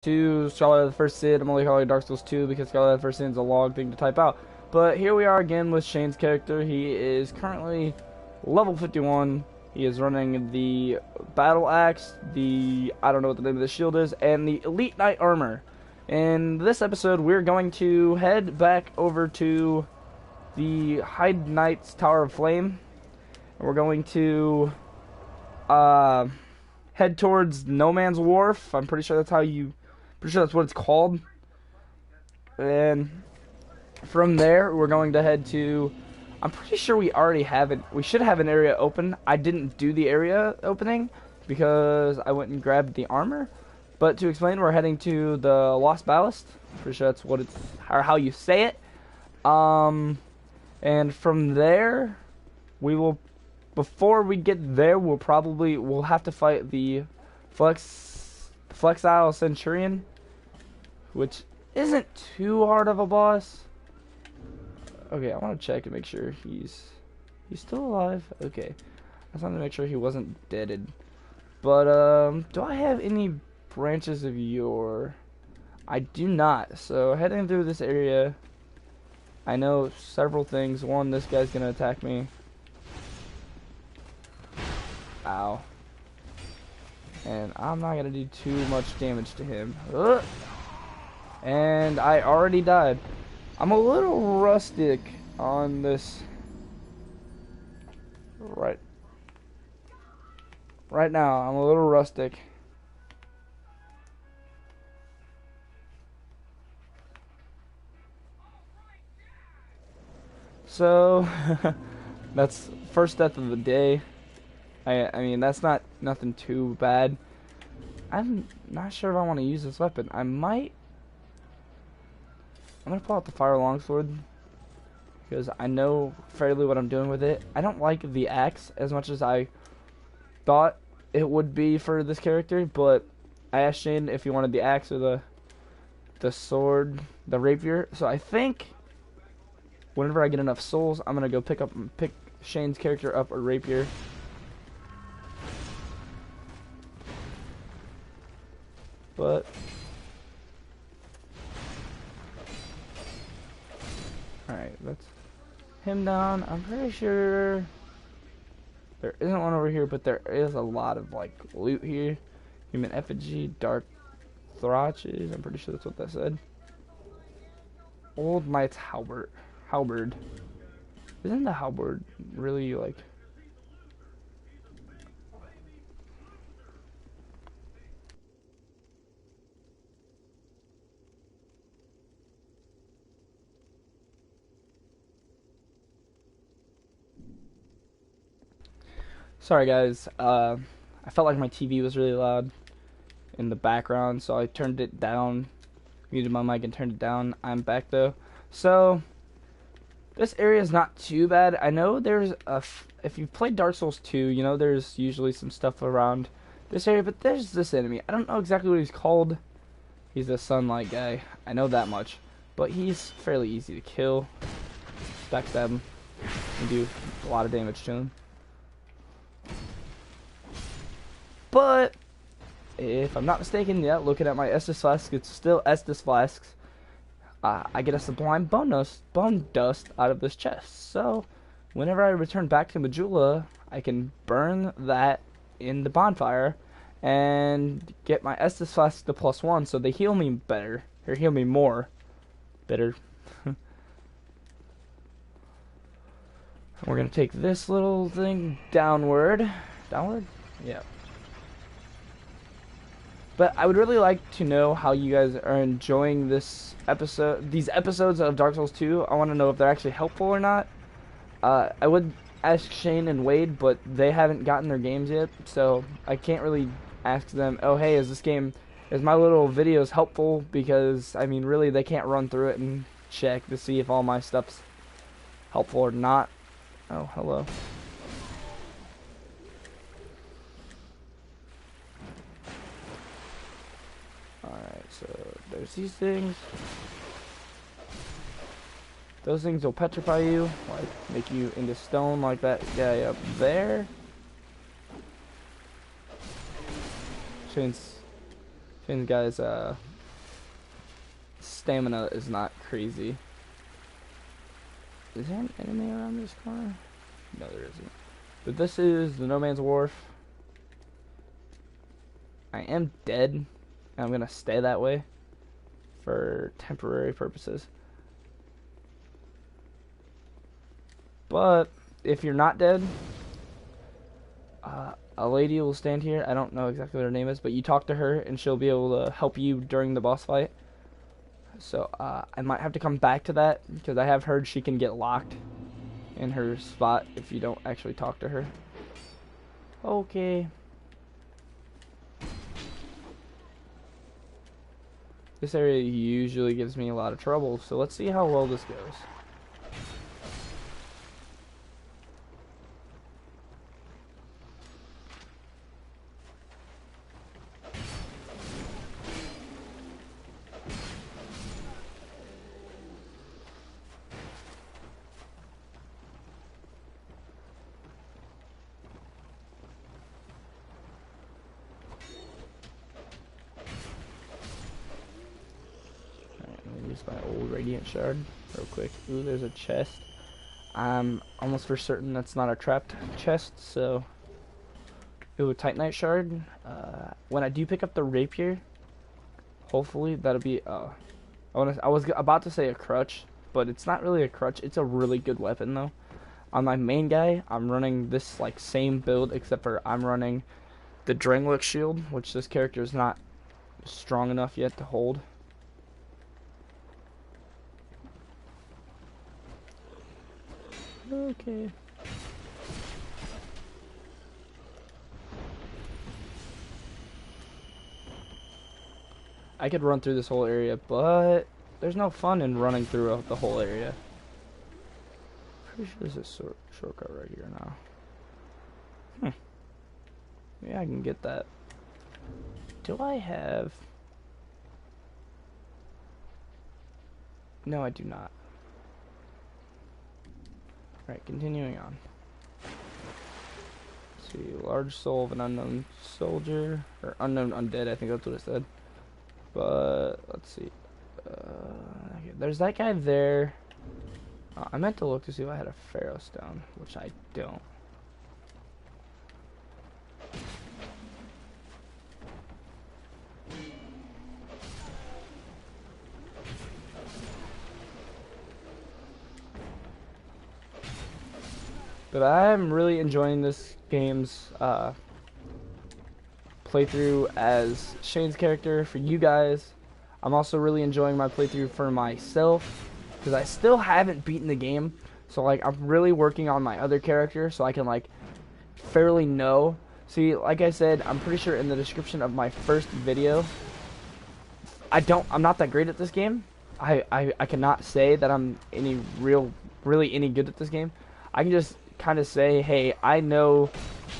To Scholar of the First Sin. I'm only calling it Dark Souls 2 because Scholar of the First Sin is a long thing to type out. But here we are again with Shane's character. He is currently level 51. He is running the Battle Axe, I don't know what the name of the shield is, and the Elite Knight Armor. In this episode, we're going to head back over to the Hyde Knight's Tower of Flame. And we're going to head towards No Man's Wharf. I'm pretty sure that's what it's called. And from there, we're going to head to, I'm pretty sure we already have it. We should have an area open. I didn't do the area opening because I went and grabbed the armor. But to explain, we're heading to the Lost Ballast. Pretty sure that's what it's, or how you say it. And from there, before we get there, we'll have to fight the Flexile Centurion, which isn't too hard of a boss. Okay, I want to check and make sure he's still alive. Okay, I just wanted to make sure he wasn't deaded. But do I have any branches of yore? I do not. So heading through this area, I know several things. One, this guy's gonna attack me. Ow. And I'm not gonna do too much damage to him. Ugh. And I already died. I'm a little rustic on this right now. I'm a little rustic. So that's first death of the day. I mean, that's nothing too bad. I'm not sure if I want to use this weapon. I'm gonna pull out the fire longsword because I know fairly what I'm doing with it. I don't like the axe as much as I thought it would be for this character, but I asked Shane if he wanted the axe or the sword, the rapier. So I think whenever I get enough souls, I'm gonna go pick Shane's character up a rapier. But alright, that's him down. I'm pretty sure there isn't one over here, but there is a lot of like loot here. Human effigy, dark throtches. I'm pretty sure that's what that said. Old knight's halberd. Isn't the halberd really like? Sorry guys, I felt like my TV was really loud in the background, so I turned it down, muted my mic and turned it down. I'm back though. So, this area is not too bad. I know there's if you've played Dark Souls 2, you know there's usually some stuff around this area, but there's this enemy. I don't know exactly what he's called. He's a sunlight guy. I know that much. But he's fairly easy to kill. Backstab him and do a lot of damage to him. But if I'm not mistaken, yeah, looking at my Estus flask, it's still Estus flasks. I get a sublime bone dust out of this chest. So whenever I return back to Majula, I can burn that in the bonfire and get my Estus flasks to +1, so they heal me better, or heal me more. Better. We're gonna take this little thing downward. Downward? Yeah. But I would really like to know how you guys are enjoying these episodes of Dark Souls 2. I want to know if they're actually helpful or not. I would ask Shane and Wade, but they haven't gotten their games yet, so I can't really ask them, oh hey, is my little videos helpful? Because, I mean, really, they can't run through it and check to see if all my stuff's helpful or not. Oh, hello. Alright, so there's these things. Those things will petrify you, like make you into stone, like that guy up there. Shane's guy's stamina is not crazy. Is there an enemy around this corner? No, there isn't. But this is the No Man's Wharf. I am dead, and I'm gonna stay that way for temporary purposes. But if you're not dead, a lady will stand here. I don't know exactly what her name is, but you talk to her, and she'll be able to help you during the boss fight. So I might have to come back to that, because I have heard she can get locked in her spot if you don't actually talk to her. Okay. This area usually gives me a lot of trouble, so let's see how well this goes. Use my old radiant shard real quick. Ooh, there's a chest. I'm almost for certain that's not a trapped chest, so ooh, Titanite shard. When I do pick up the rapier, hopefully that'll be I was about to say a crutch, but it's not really a crutch. It's a really good weapon though. On my main guy, I'm running this like same build, except for I'm running the Drangleic shield, which this character is not strong enough yet to hold. Okay. I could run through this whole area, but there's no fun in running through the whole area. Pretty sure there's a shortcut right here now. Yeah, I can get that. Do I have... No, I do not. Right, continuing on. Let's see, large soul of an unknown soldier, or unknown undead, I think that's what it said. But, let's see. Okay, there's that guy there. I meant to look to see if I had a Pharaoh Stone, which I don't. But I'm really enjoying this game's playthrough as Shane's character for you guys. I'm also really enjoying my playthrough for myself, because I still haven't beaten the game. So like I'm really working on my other character so I can like fairly know. See, like I said, I'm pretty sure in the description of my first video, I'm not that great at this game. I cannot say that I'm really any good at this game. I can just kind of say, hey, I know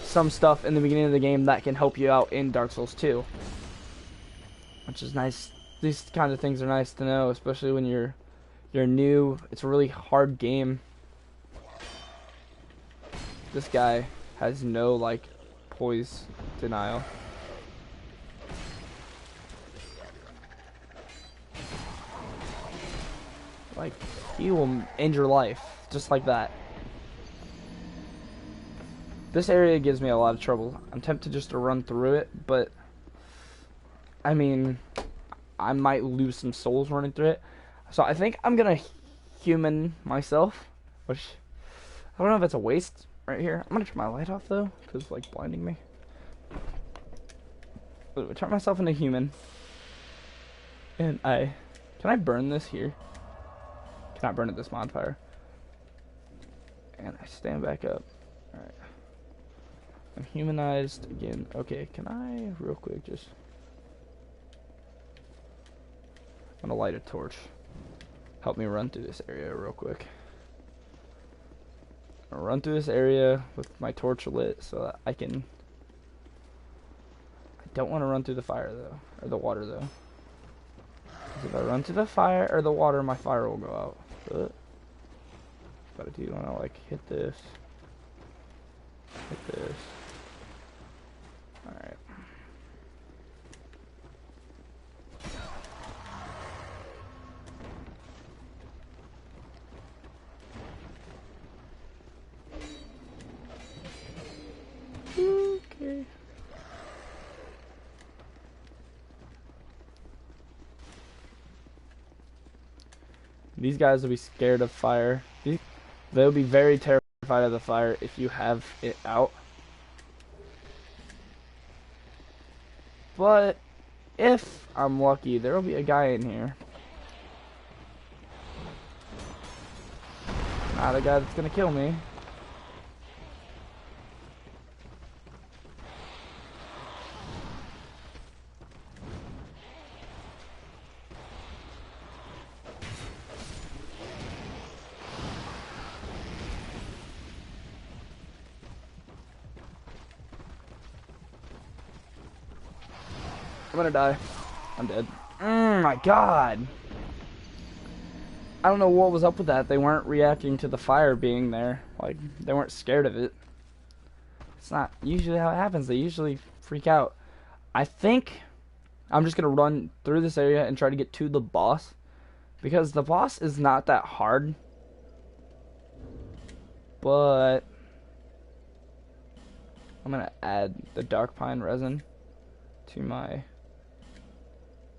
some stuff in the beginning of the game that can help you out in Dark Souls 2, which is nice. These kind of things are nice to know, especially when you're new. It's a really hard game. This guy has no like poise denial. Like, he will end your life just like that. This area gives me a lot of trouble. I'm tempted just to run through it, but I mean, I might lose some souls running through it. So I think I'm gonna human myself, which I don't know if it's a waste right here. I'm gonna turn my light off though, because it's like blinding me. But I turn myself into human, and can I burn this here? Cannot burn at this bonfire. And I stand back up. All right. I'm humanized again. Okay, can I real quick just... I'm gonna light a torch. Help me run through this area real quick. I'll run through this area with my torch lit so that I can... I don't want to run through the fire though, or the water though. Because if I run through the fire or the water, my fire will go out. But I do want to like hit this. Hit this. Alright. These guys will be scared of fire. They'll be very terrified of the fire if you have it out. But if I'm lucky, there will be a guy in here. Not a guy that's gonna kill me. I'm gonna die. I'm dead. My god. I don't know what was up with that. They weren't reacting to the fire being there. Like, they weren't scared of it. It's not usually how it happens. They usually freak out. I think I'm just gonna run through this area and try to get to the boss. Because the boss is not that hard. But I'm gonna add the dark pine resin to my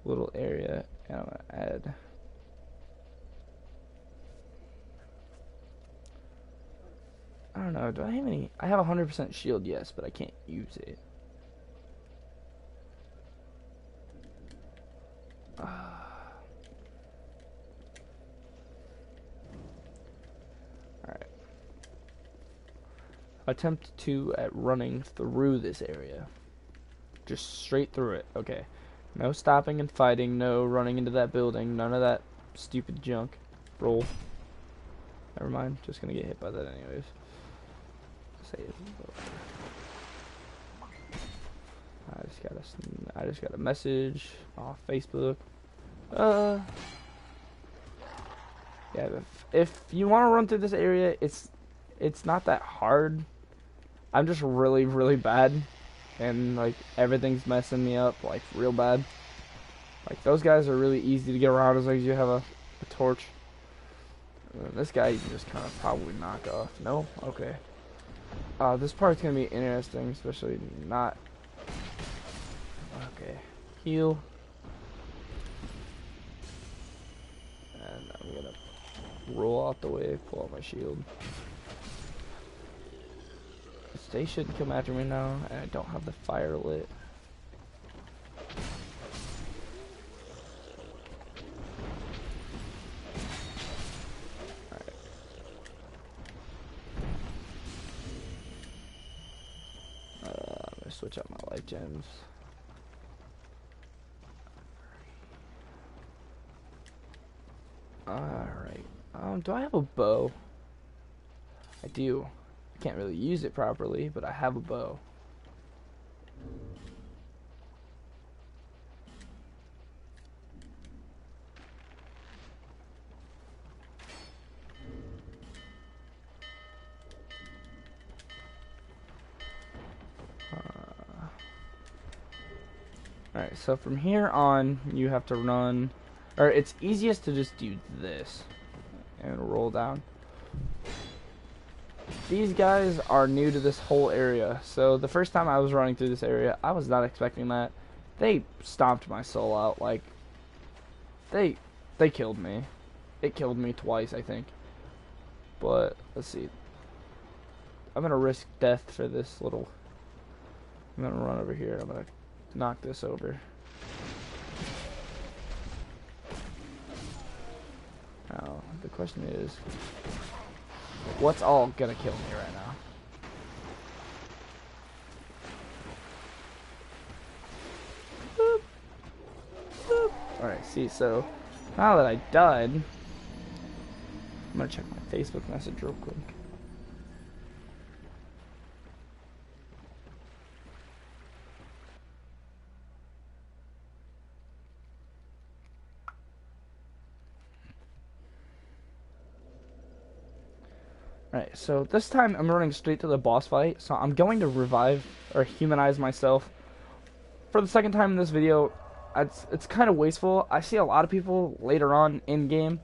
little area, and I'm gonna add I don't know, do I have any? I have 100% shield, yes, but I can't use it. Alright. Attempt 2 at running through this area. Just straight through it. Okay. No stopping and fighting, no running into that building, none of that stupid junk. Roll. Never mind, just gonna get hit by that anyways. Save. I just got a message off Facebook. Yeah, if you want to run through this area, it's not that hard. I'm just really bad, and like everything's messing me up like real bad. Like those guys are really easy to get around as long as you have a torch. This guy you can just kind of probably knock off. No? Okay. This part's gonna be interesting, especially not. Okay. Heal. And I'm gonna roll out the way, pull out my shield. They shouldn't come after me now, and I don't have the fire lit. Alright. I'm gonna switch out my life gems. Alright. Do I have a bow? I do. I can't really use it properly, but I have a bow. Alright, so from here on, you have to run, or it's easiest to just do this and roll down. These guys are new to this whole area, so the first time I was running through this area, I was not expecting that. They stomped my soul out, like, they killed me. It killed me twice, I think. But, let's see. I'm gonna risk death for this little. I'm gonna run over here, I'm gonna knock this over. Now, the question is, what's all gonna kill me right now? Boop. Boop. Alright, see, so now that I died, I'm gonna check my Facebook message real quick. Alright, so this time I'm running straight to the boss fight, so I'm going to revive or humanize myself for the second time in this video. It's kind of wasteful. I see a lot of people later on in game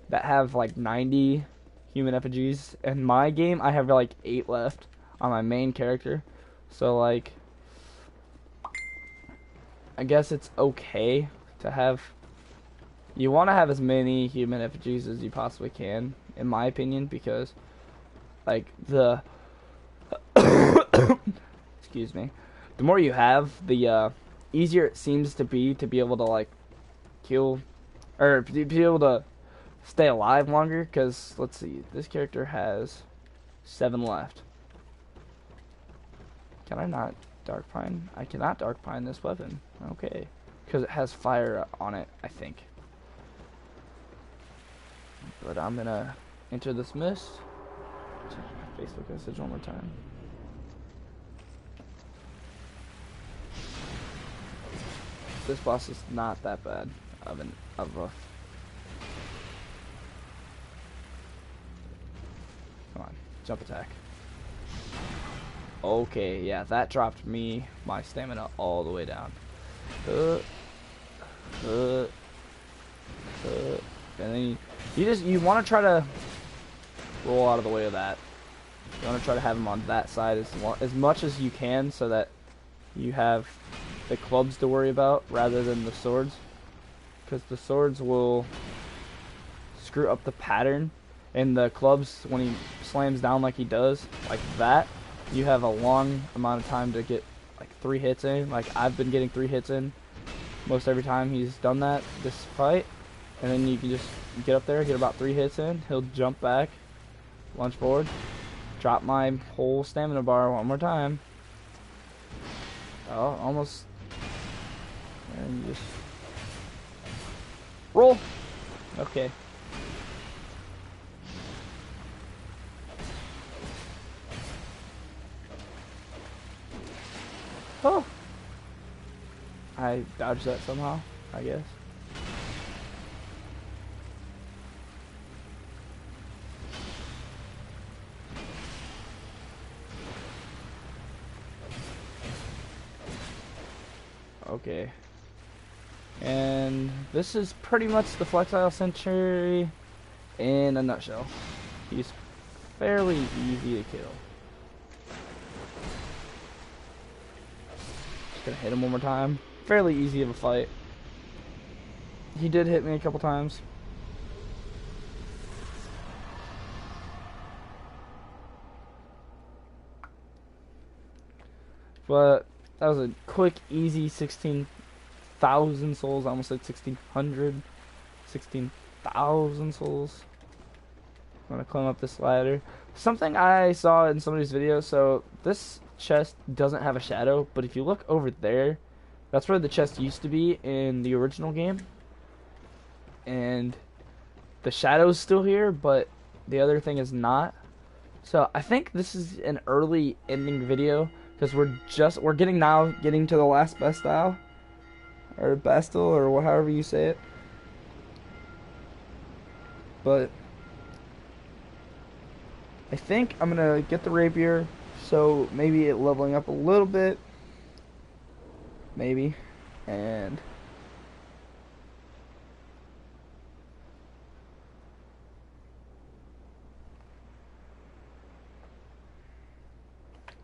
that have like 90 human effigies. In my game, I have like 8 left on my main character. So like, I guess it's okay to have You want to have as many human effigies as you possibly can, in my opinion, because like the excuse me, the more you have, the easier it seems to be able to like kill or be able to stay alive longer. Because let's see, this character has 7 left. Can I not dark pine? I cannot dark pine this weapon. Okay, because it has fire on it, I think. But I'm gonna enter this mist. Check my Facebook message one more time. This boss is not that bad of a. Come on, jump attack. Okay, yeah, that dropped my stamina all the way down. And then you want to try to roll out of the way of that. You want to try to have him on that side as much as you can, so that you have the clubs to worry about rather than the swords, because the swords will screw up the pattern, and the clubs, when he slams down like he does, like that, you have a long amount of time to get like 3 hits in. Like I've been getting 3 hits in most every time he's done that this fight, and then you can just get up there, get about 3 hits in. He'll jump back, lunge forward, drop my whole stamina bar one more time. Oh, almost. And you just roll. Okay. Oh. I dodged that somehow, I guess. Okay. And this is pretty much the Flexile Sentry in a nutshell. He's fairly easy to kill. Just gonna hit him one more time. Fairly easy of a fight. He did hit me a couple times. But that was a quick, easy 16,000 souls. I almost said 1,600. 16,000 souls. I'm gonna climb up this ladder. Something I saw in somebody's video, so this chest doesn't have a shadow, but if you look over there, that's where the chest used to be in the original game. And the shadow's still here, but the other thing is not. So I think this is an early ending video, because we're getting to the last Bastille, or Bastille, or however you say it. But I think I'm gonna get the rapier, so maybe it leveling up a little bit, maybe, and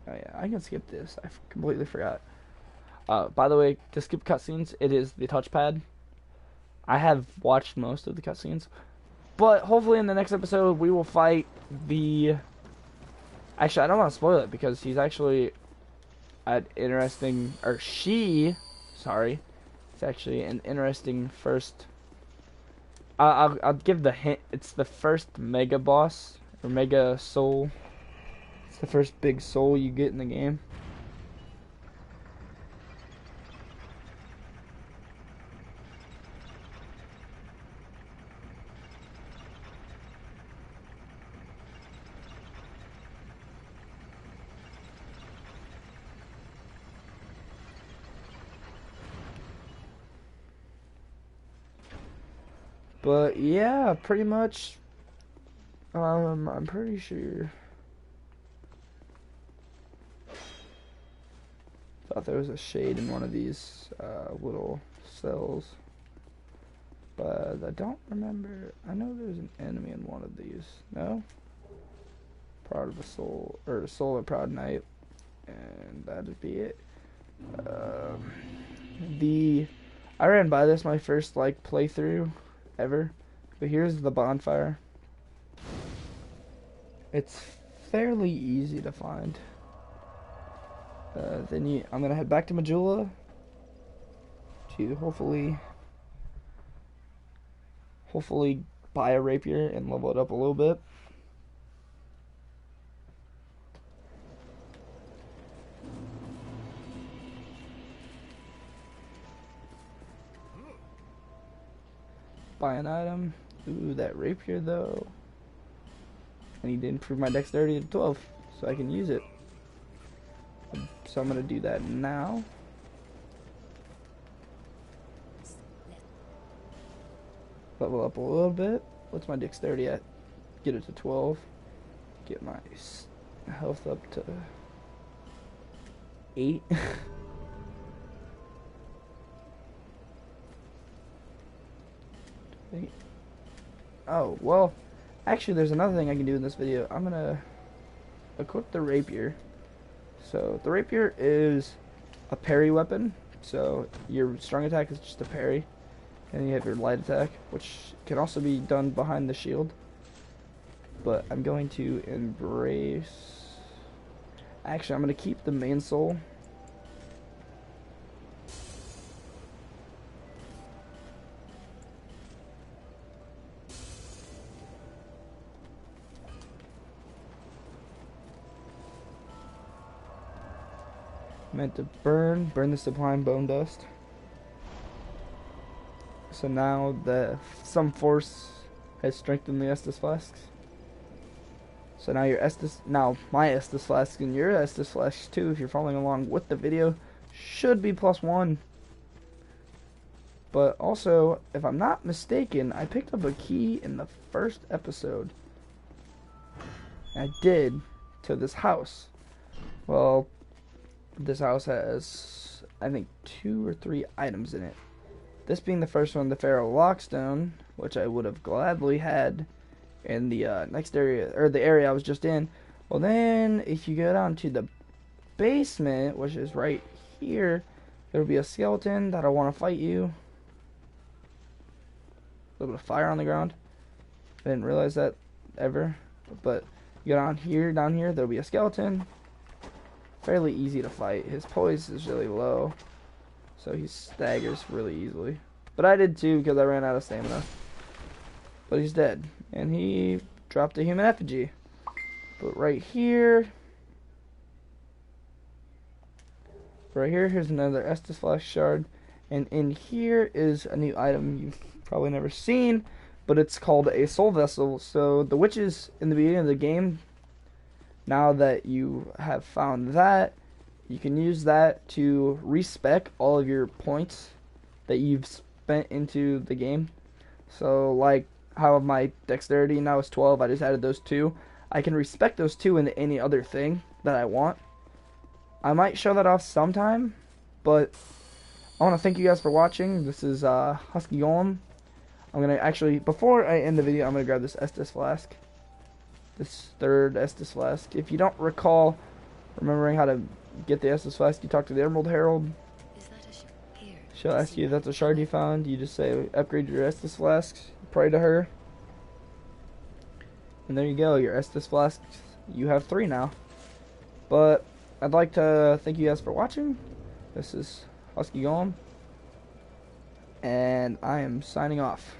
oh yeah, I can skip this. I completely forgot. By the way, to skip cutscenes, it is the touchpad. I have watched most of the cutscenes, but hopefully in the next episode we will fight the... Actually, I don't want to spoil it, because he's actually an interesting... Or she... Sorry. It's actually an interesting first... I'll give the hint. It's the first mega boss, or mega soul. It's the first big soul you get in the game. But yeah, pretty much. I'm pretty sure. Thought there was a shade in one of these little cells, but I don't remember. I know there's an enemy in one of these. No. Proud of a soul, or soul of Proud Knight, and that'd be it. I ran by this my first playthrough ever. But here's the bonfire. It's fairly easy to find. I'm gonna head back to Majula to hopefully buy a rapier and level it up a little bit. Buy an item. Ooh, that rapier though. I need to improve my dexterity to 12 so I can use it. So I'm gonna do that now. Level up a little bit. What's my dexterity at? Get it to 12. Get my health up to 8. Oh, well, actually there's another thing I can do in this video. I'm gonna equip the rapier. So the rapier is a parry weapon. So your strong attack is just a parry. And you have your light attack, which can also be done behind the shield. But I'm going to embrace... Actually, I'm going to keep the main soul. Meant to burn the sublime bone dust. So now some force has strengthened the Estus flasks. So now my Estus flask and your Estus flasks too, if you're following along with the video, should be +1. But also, if I'm not mistaken, I picked up a key in the first episode. I did, to this house. Well, this house has, I think, 2 or 3 items in it. This being the first one, the Pharaoh Lockstone, which I would have gladly had in the next area, or the area I was just in. Well, then, if you go down to the basement, which is right here, there'll be a skeleton that'll want to fight you. A little bit of fire on the ground. I didn't realize that ever. But you go down here, there'll be a skeleton. Fairly easy to fight. His poise is really low, so he staggers really easily. But I did too because I ran out of stamina. But he's dead. And he dropped a human effigy. But right here, here's another Estus Flask shard. And in here is a new item you've probably never seen, but it's called a soul vessel. So the witches in the beginning of the game, now that you have found that, you can use that to respec all of your points that you've spent into the game. So like how my dexterity now is 12, I just added those 2. I can respec those 2 into any other thing that I want. I might show that off sometime, but I want to thank you guys for watching. This is Husky Golem. I'm going to actually, before I end the video, I'm going to grab this Estus Flask. This third Estus Flask. If you don't recall remembering how to get the Estus Flask, you talk to the Emerald Herald. She'll ask you if that's a shard you found. You just say, upgrade your Estus Flasks. Pray to her. And there you go, your Estus Flasks. You have 3 now. But I'd like to thank you guys for watching. This is Husky Golem. And I am signing off.